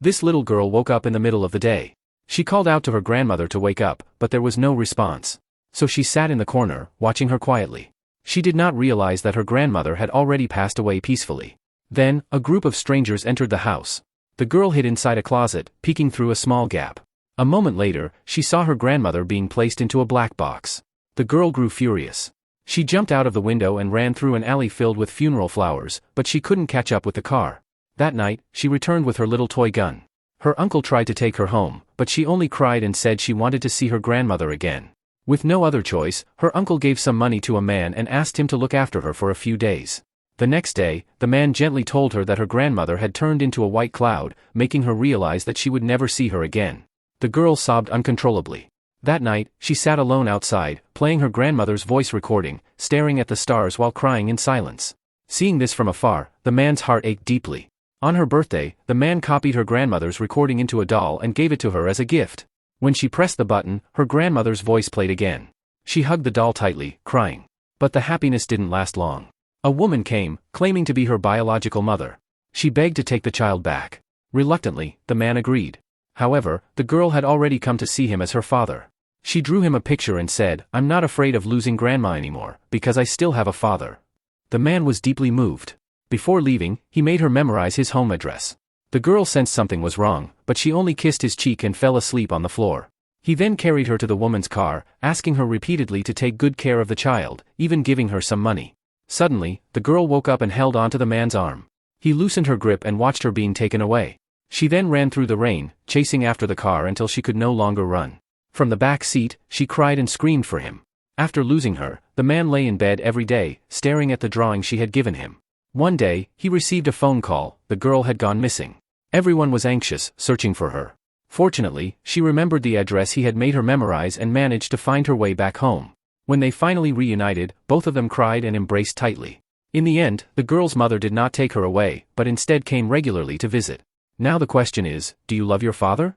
This little girl woke up in the middle of the day. She called out to her grandmother to wake up, but there was no response. So she sat in the corner, watching her quietly. She did not realize that her grandmother had already passed away peacefully. Then, a group of strangers entered the house. The girl hid inside a closet, peeking through a small gap. A moment later, she saw her grandmother being placed into a black box. The girl grew furious. She jumped out of the window and ran through an alley filled with funeral flowers, but she couldn't catch up with the car. That night, she returned with her little toy gun. Her uncle tried to take her home, but she only cried and said she wanted to see her grandmother again. With no other choice, her uncle gave some money to a man and asked him to look after her for a few days. The next day, the man gently told her that her grandmother had turned into a white cloud, making her realize that she would never see her again. The girl sobbed uncontrollably. That night, she sat alone outside, playing her grandmother's voice recording, staring at the stars while crying in silence. Seeing this from afar, the man's heart ached deeply. On her birthday, the man copied her grandmother's recording into a doll and gave it to her as a gift. When she pressed the button, her grandmother's voice played again. She hugged the doll tightly, crying. But the happiness didn't last long. A woman came, claiming to be her biological mother. She begged to take the child back. Reluctantly, the man agreed. However, the girl had already come to see him as her father. She drew him a picture and said, "I'm not afraid of losing grandma anymore, because I still have a father." The man was deeply moved. Before leaving, he made her memorize his home address. The girl sensed something was wrong, but she only kissed his cheek and fell asleep on the floor. He then carried her to the woman's car, asking her repeatedly to take good care of the child, even giving her some money. Suddenly, the girl woke up and held onto the man's arm. He loosened her grip and watched her being taken away. She then ran through the rain, chasing after the car until she could no longer run. From the back seat, she cried and screamed for him. After losing her, the man lay in bed every day, staring at the drawing she had given him. One day, he received a phone call. The girl had gone missing. Everyone was anxious, searching for her. Fortunately, she remembered the address he had made her memorize and managed to find her way back home. When they finally reunited, both of them cried and embraced tightly. In the end, the girl's mother did not take her away, but instead came regularly to visit. Now the question is, do you love your father?